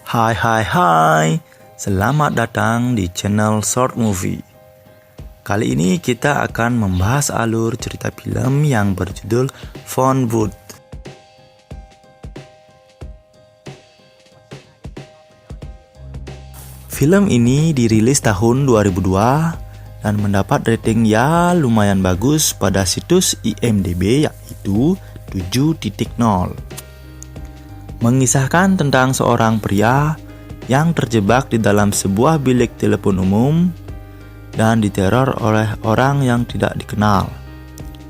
Hai, selamat datang di channel Short Movie. Kali ini kita akan membahas alur cerita film yang berjudul Phone Booth. Film ini dirilis tahun 2002 dan mendapat rating ya lumayan bagus pada situs IMDb yaitu 7.0. Mengisahkan tentang seorang pria yang terjebak di dalam sebuah bilik telepon umum dan diteror oleh orang yang tidak dikenal,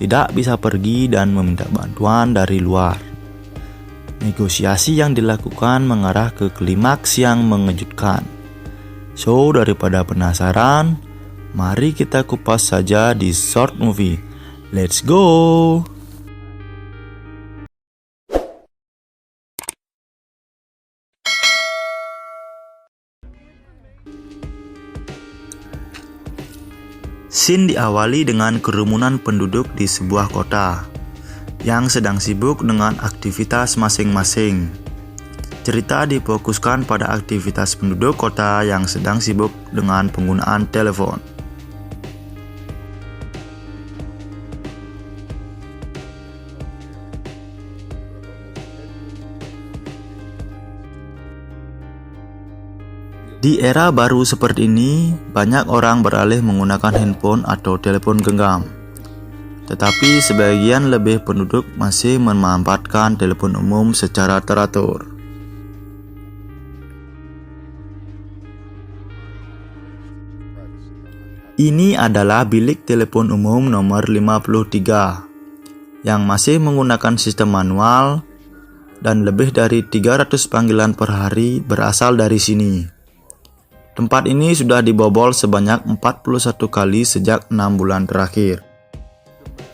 tidak bisa pergi dan meminta bantuan dari luar. Negosiasi yang dilakukan mengarah ke klimaks yang mengejutkan. So, daripada penasaran, mari kita kupas saja di Short Movie. Let's go! Scene diawali dengan kerumunan penduduk di sebuah kota yang sedang sibuk dengan aktivitas masing-masing. Cerita difokuskan pada aktivitas penduduk kota yang sedang sibuk dengan penggunaan telepon. Di era baru seperti ini, banyak orang beralih menggunakan handphone atau telepon genggam. Tetapi sebagian lebih penduduk masih memanfaatkan telepon umum secara teratur. Ini adalah bilik telepon umum nomor 53 yang masih menggunakan sistem manual dan lebih dari 300 panggilan per hari berasal dari sini. Tempat ini sudah dibobol sebanyak 41 kali sejak 6 bulan terakhir.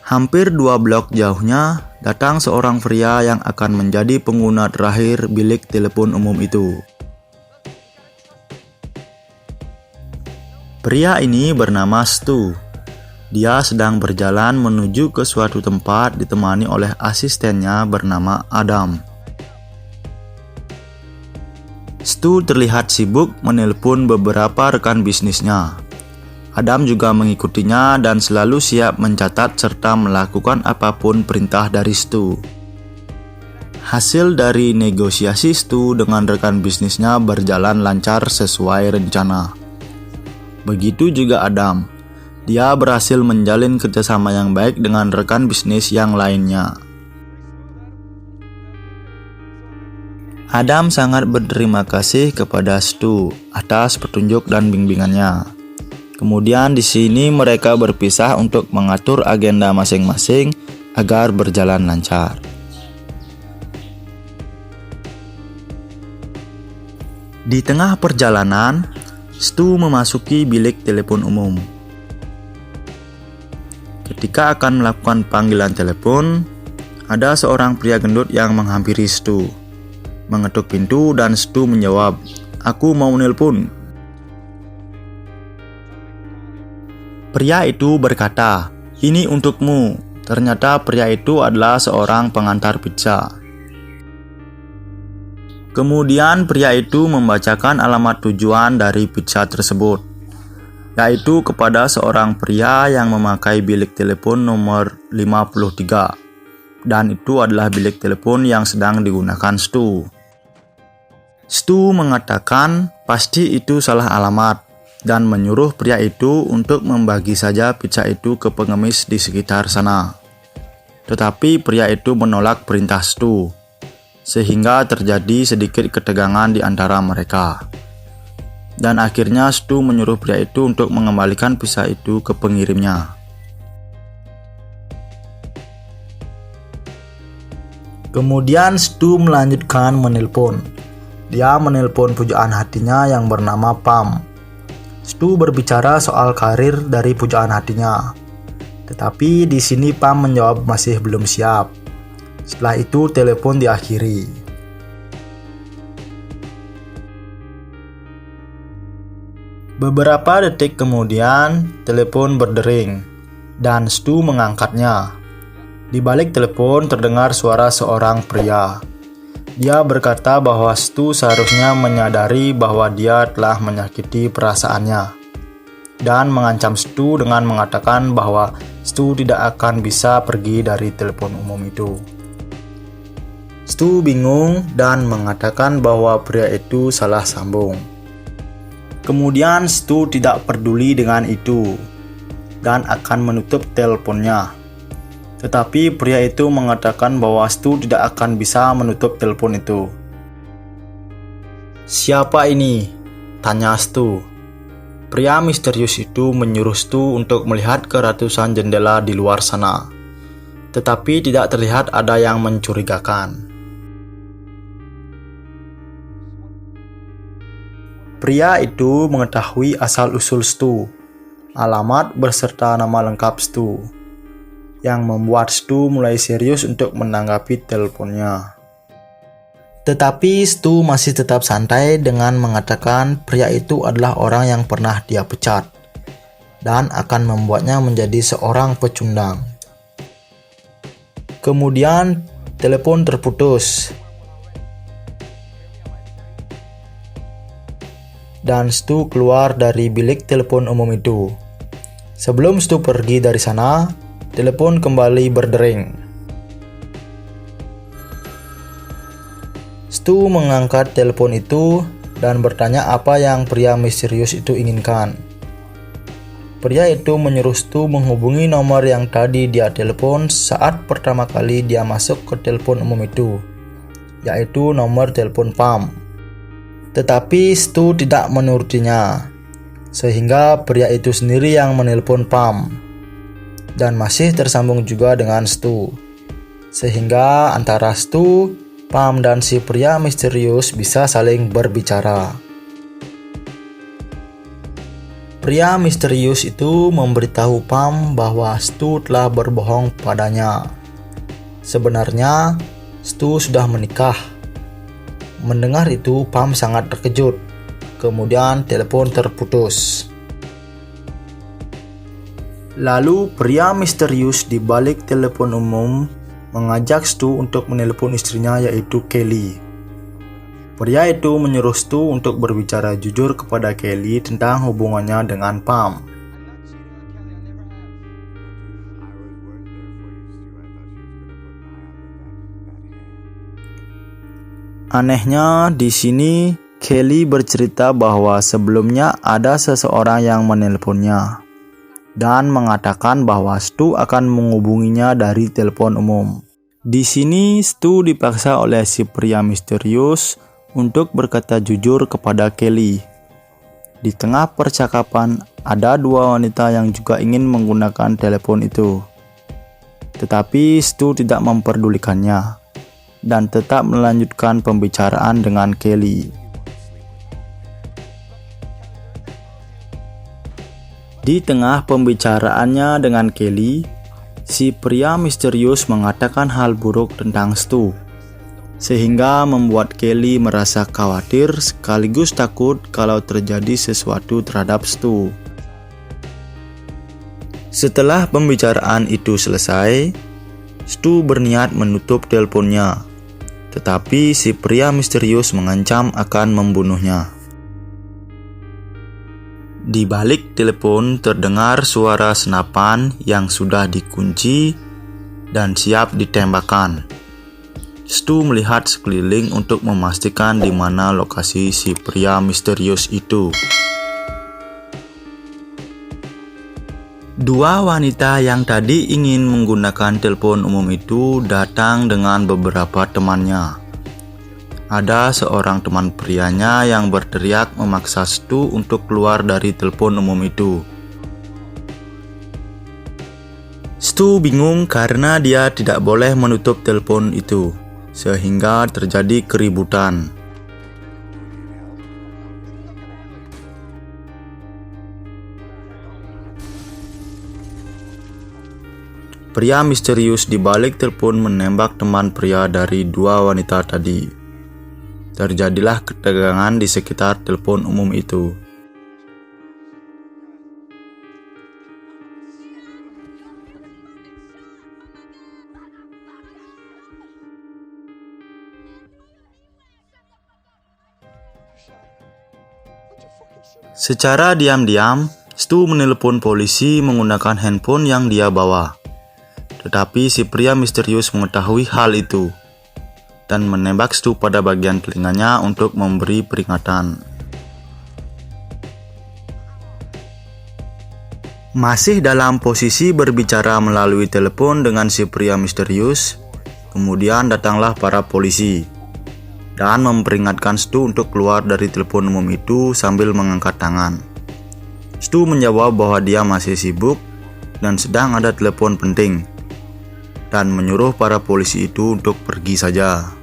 Hampir 2 blok jauhnya, datang seorang pria yang akan menjadi pengguna terakhir bilik telepon umum itu. Pria ini bernama Stu. Dia sedang berjalan menuju ke suatu tempat ditemani oleh asistennya bernama Adam. Stu terlihat sibuk menelpon beberapa rekan bisnisnya. Adam juga mengikutinya dan selalu siap mencatat serta melakukan apapun perintah dari Stu. Hasil dari negosiasi Stu dengan rekan bisnisnya berjalan lancar sesuai rencana. Begitu juga Adam. Dia berhasil menjalin kerjasama yang baik dengan rekan bisnis yang lainnya. Adam sangat berterima kasih kepada Stu atas petunjuk dan bimbingannya. Kemudian di sini mereka berpisah untuk mengatur agenda masing-masing agar berjalan lancar. Di tengah perjalanan, Stu memasuki bilik telepon umum. Ketika akan melakukan panggilan telepon, ada seorang pria gendut yang menghampiri Stu. Mengetuk pintu dan Stu menjawab, "Aku mau nelpon." Pria itu berkata, "Ini untukmu." Ternyata pria itu adalah seorang pengantar pizza. Kemudian pria itu membacakan alamat tujuan dari pizza tersebut, yaitu kepada seorang pria yang memakai bilik telepon nomor 53. Dan itu adalah bilik telepon yang sedang digunakan Stu. Stu mengatakan pasti itu salah alamat dan menyuruh pria itu untuk membagi saja pizza itu ke pengemis di sekitar sana. Tetapi pria itu menolak perintah Stu, sehingga terjadi sedikit ketegangan di antara mereka. Dan akhirnya Stu menyuruh pria itu untuk mengembalikan pizza itu ke pengirimnya. Kemudian Stu melanjutkan menelpon. Dia menelpon pujaan hatinya yang bernama Pam. Stu berbicara soal karir dari pujaan hatinya. Tetapi di sini Pam menjawab masih belum siap. Setelah itu telepon diakhiri. Beberapa detik kemudian, telepon berdering dan Stu mengangkatnya. Di balik telepon terdengar suara seorang pria. Dia berkata bahwa Stu seharusnya menyadari bahwa dia telah menyakiti perasaannya, dan mengancam Stu dengan mengatakan bahwa Stu tidak akan bisa pergi dari telepon umum itu. Stu bingung dan mengatakan bahwa pria itu salah sambung. Kemudian Stu tidak peduli dengan itu dan akan menutup teleponnya. Tetapi pria itu mengatakan bahwa Stu tidak akan bisa menutup telepon itu. "Siapa ini?" tanya Stu. Pria misterius itu menyuruh Stu untuk melihat ke ratusan jendela di luar sana, tetapi tidak terlihat ada yang mencurigakan. Pria itu mengetahui asal-usul Stu, alamat beserta nama lengkap Stu, yang membuat Stu mulai serius untuk menanggapi teleponnya. Tetapi Stu masih tetap santai dengan mengatakan pria itu adalah orang yang pernah dia pecat dan akan membuatnya menjadi seorang pecundang. Kemudian telepon terputus dan Stu keluar dari bilik telepon umum itu. Sebelum Stu pergi dari sana, telepon kembali berdering. Stu mengangkat telepon itu dan bertanya apa yang pria misterius itu inginkan. Pria itu menyuruh Stu menghubungi nomor yang tadi dia telepon saat pertama kali dia masuk ke telepon umum itu, yaitu nomor telepon PAM. Tetapi Stu tidak menurutinya, sehingga pria itu sendiri yang menelpon PAM dan masih tersambung juga dengan Stu, sehingga antara Stu, PAM, dan si pria misterius bisa saling berbicara. Pria misterius itu memberitahu PAM bahwa Stu telah berbohong padanya. Sebenarnya, Stu sudah menikah. Mendengar itu, PAM sangat terkejut. Kemudian telepon terputus. Lalu pria misterius di balik telepon umum mengajak Stu untuk menelepon istrinya, yaitu Kelly. Pria itu menyuruh Stu untuk berbicara jujur kepada Kelly tentang hubungannya dengan PAM. Anehnya di sini Kelly bercerita bahwa sebelumnya ada seseorang yang menelponnya dan mengatakan bahwa Stu akan menghubunginya dari telepon umum. Di sini Stu dipaksa oleh si pria misterius untuk berkata jujur kepada Kelly. Di tengah percakapan ada dua wanita yang juga ingin menggunakan telepon itu. Tetapi Stu tidak memperdulikannya dan tetap melanjutkan pembicaraan dengan Kelly. Di tengah pembicaraannya dengan Kelly, si pria misterius mengatakan hal buruk tentang Stu, sehingga membuat Kelly merasa khawatir sekaligus takut kalau terjadi sesuatu terhadap Stu. Setelah pembicaraan itu selesai, Stu berniat menutup teleponnya, tetapi si pria misterius mengancam akan membunuhnya. Di balik telepon terdengar suara senapan yang sudah dikunci dan siap ditembakkan. Stu melihat sekeliling untuk memastikan di mana lokasi si pria misterius itu. Dua wanita yang tadi ingin menggunakan telepon umum itu datang dengan beberapa temannya. Ada seorang teman prianya yang berteriak memaksa Stu untuk keluar dari telepon umum itu. Stu bingung karena dia tidak boleh menutup telepon itu, sehingga terjadi keributan. Pria misterius di balik telepon menembak teman pria dari dua wanita tadi. Terjadilah ketegangan di sekitar telepon umum itu. Secara diam-diam, Stu menelpon polisi menggunakan handphone yang dia bawa. Tetapi si pria misterius mengetahui hal itu dan menembak Stu pada bagian telinganya untuk memberi peringatan. Masih dalam posisi berbicara melalui telepon dengan si pria misterius, kemudian datanglah para polisi dan memperingatkan Stu untuk keluar dari telepon umum itu sambil mengangkat tangan. Stu menjawab bahwa dia masih sibuk dan sedang ada telepon penting, dan menyuruh para polisi itu untuk pergi saja.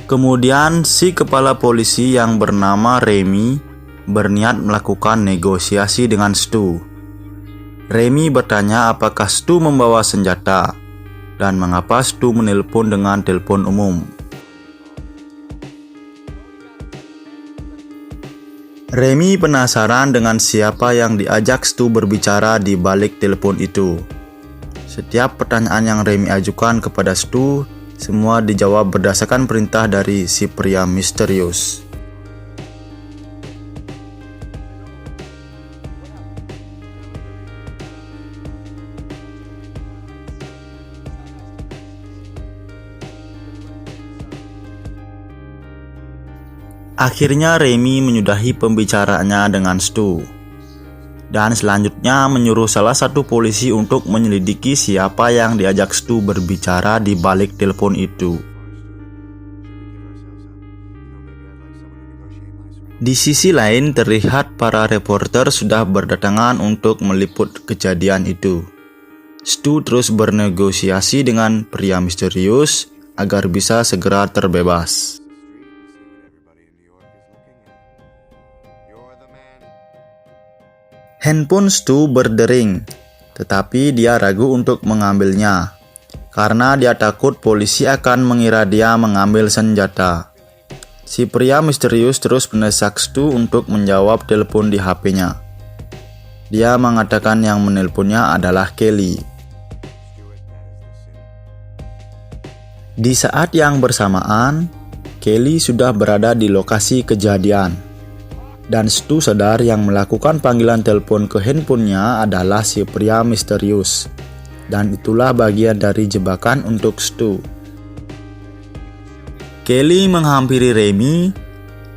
Kemudian si kepala polisi yang bernama Remy berniat melakukan negosiasi dengan Stu. Remy bertanya apakah Stu membawa senjata dan mengapa Stu menelpon dengan telepon umum. Remy penasaran dengan siapa yang diajak Stu berbicara di balik telepon itu. Setiap pertanyaan yang Remy ajukan kepada Stu, semua dijawab berdasarkan perintah dari si pria misterius. Akhirnya Remy menyudahi pembicaraannya dengan Stu, dan selanjutnya menyuruh salah satu polisi untuk menyelidiki siapa yang diajak Stu berbicara di balik telepon itu. Di sisi lain terlihat para reporter sudah berdatangan untuk meliput kejadian itu. Stu terus bernegosiasi dengan pria misterius agar bisa segera terbebas. Handphone Stu berdering, tetapi dia ragu untuk mengambilnya karena dia takut polisi akan mengira dia mengambil senjata. Si pria misterius terus mendesak Stu untuk menjawab telepon di HP-nya. Dia mengatakan yang menelponnya adalah Kelly. Di saat yang bersamaan, Kelly sudah berada di lokasi kejadian. Dan Stu sadar yang melakukan panggilan telepon ke handphonenya adalah si pria misterius. Dan itulah bagian dari jebakan untuk Stu. Kelly menghampiri Remy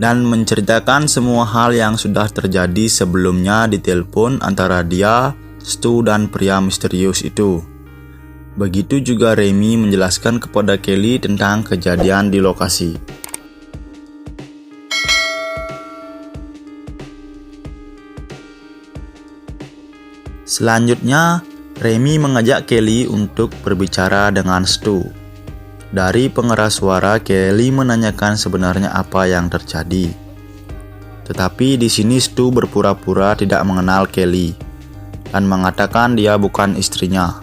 dan menceritakan semua hal yang sudah terjadi sebelumnya di telepon antara dia, Stu, dan pria misterius itu. Begitu juga Remy menjelaskan kepada Kelly tentang kejadian di lokasi. Selanjutnya, Remy mengajak Kelly untuk berbicara dengan Stu. Dari pengeras suara, Kelly menanyakan sebenarnya apa yang terjadi. Tetapi di sini Stu berpura-pura tidak mengenal Kelly dan mengatakan dia bukan istrinya.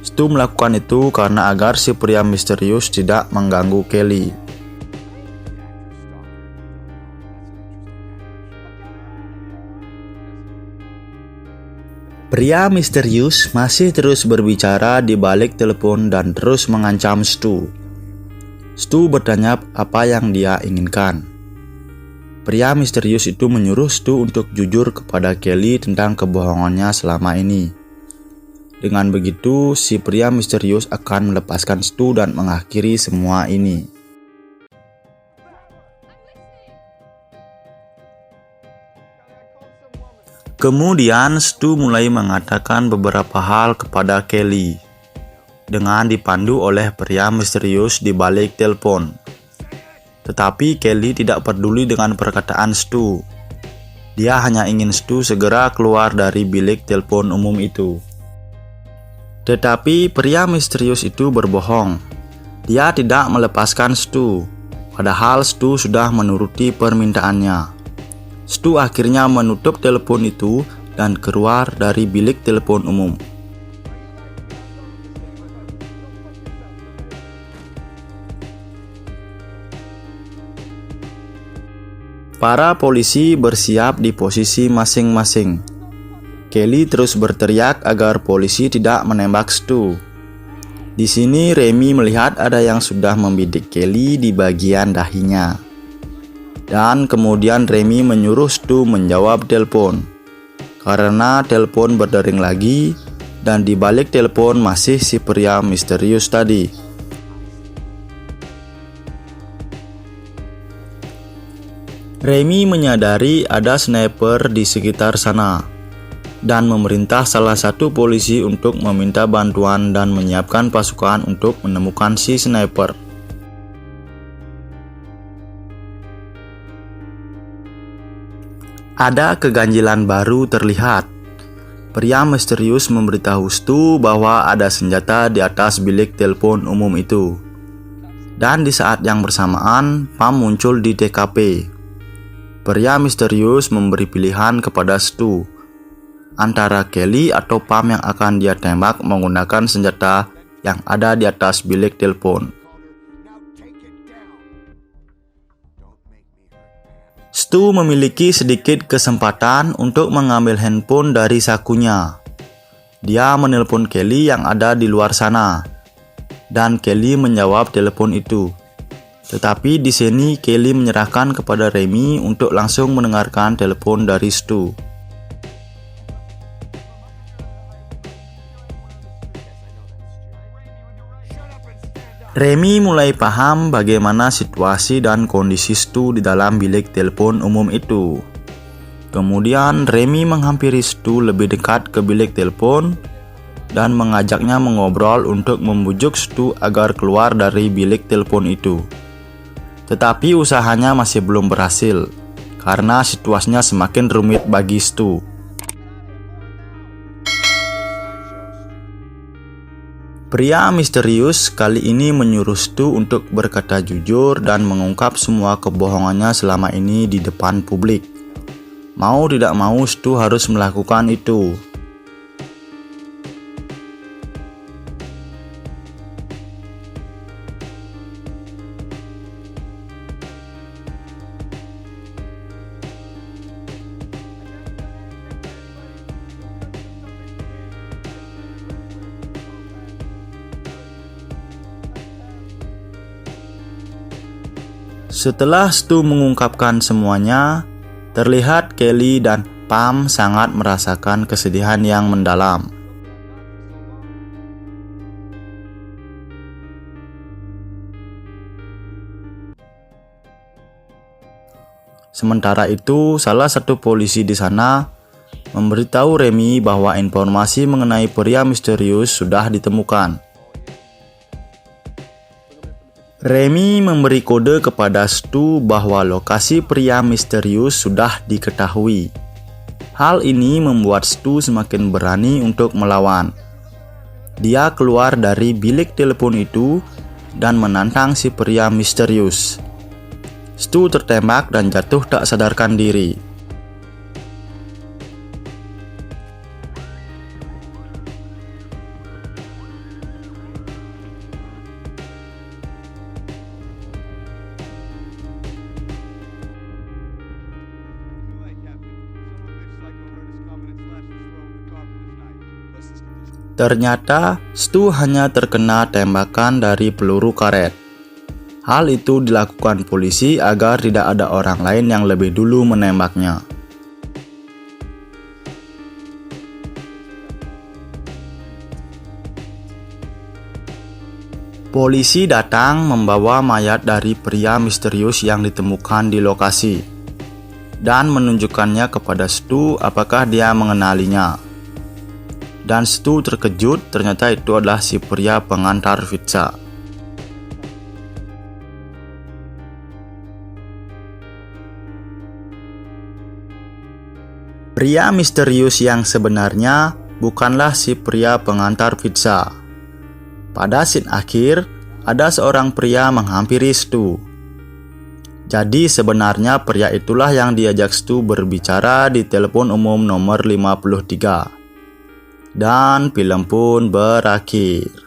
Stu melakukan itu karena agar si pria misterius tidak mengganggu Kelly. Pria misterius masih terus berbicara di balik telepon dan terus mengancam Stu. Stu bertanya apa yang dia inginkan. Pria misterius itu menyuruh Stu untuk jujur kepada Kelly tentang kebohongannya selama ini. Dengan begitu, si pria misterius akan melepaskan Stu dan mengakhiri semua ini. Kemudian Stu mulai mengatakan beberapa hal kepada Kelly dengan dipandu oleh pria misterius di balik telepon. Tetapi Kelly tidak peduli dengan perkataan Stu. Dia hanya ingin Stu segera keluar dari bilik telepon umum itu. Tetapi pria misterius itu berbohong. Dia tidak melepaskan Stu, padahal Stu sudah menuruti permintaannya. Stu akhirnya menutup telepon itu dan keluar dari bilik telepon umum. Para polisi bersiap di posisi masing-masing. Kelly terus berteriak agar polisi tidak menembak Stu. Di sini Remy melihat ada yang sudah membidik Kelly di bagian dahinya. Dan kemudian Remy menyuruh Stu menjawab telepon, karena telepon berdering lagi dan di balik telepon masih si pria misterius tadi. Remy menyadari ada sniper di sekitar sana dan memerintah salah satu polisi untuk meminta bantuan dan menyiapkan pasukan untuk menemukan si sniper. Ada keganjilan baru terlihat. Pria misterius memberitahu Stu bahwa ada senjata di atas bilik telepon umum itu. Dan di saat yang bersamaan, Pam muncul di TKP. Pria misterius memberi pilihan kepada Stu antara Kelly atau Pam yang akan dia tembak menggunakan senjata yang ada di atas bilik telepon. Stu memiliki sedikit kesempatan untuk mengambil handphone dari sakunya. Dia menelpon Kelly yang ada di luar sana, dan Kelly menjawab telepon itu. Tetapi di sini Kelly menyerahkan kepada Remy untuk langsung mendengarkan telepon dari Stu. Remy mulai paham bagaimana situasi dan kondisi Stu di dalam bilik telepon umum itu. Kemudian Remy menghampiri Stu lebih dekat ke bilik telepon dan mengajaknya mengobrol untuk membujuk Stu agar keluar dari bilik telepon itu. Tetapi usahanya masih belum berhasil karena situasinya semakin rumit bagi Stu. Pria misterius kali ini menyuruh Stu untuk berkata jujur dan mengungkap semua kebohongannya selama ini di depan publik. Mau tidak mau Stu harus melakukan itu. Setelah Stu mengungkapkan semuanya, terlihat Kelly dan Pam sangat merasakan kesedihan yang mendalam. Sementara itu, salah satu polisi di sana memberitahu Remy bahwa informasi mengenai pria misterius sudah ditemukan. Remy memberi kode kepada Stu bahwa lokasi pria misterius sudah diketahui. Hal ini membuat Stu semakin berani untuk melawan. Dia keluar dari bilik telepon itu dan menantang si pria misterius. Stu tertembak dan jatuh tak sadarkan diri. Ternyata Stu hanya terkena tembakan dari peluru karet. Hal itu dilakukan polisi agar tidak ada orang lain yang lebih dulu menembaknya. Polisi datang membawa mayat dari pria misterius yang ditemukan di lokasi dan menunjukkannya kepada Stu apakah dia mengenalinya. Dan Stu terkejut, ternyata itu adalah si pria pengantar pizza. Pria misterius yang sebenarnya bukanlah si pria pengantar pizza. Pada scene akhir, ada seorang pria menghampiri Stu. Jadi sebenarnya pria itulah yang diajak Stu berbicara di telepon umum nomor 53. Dan film pun berakhir.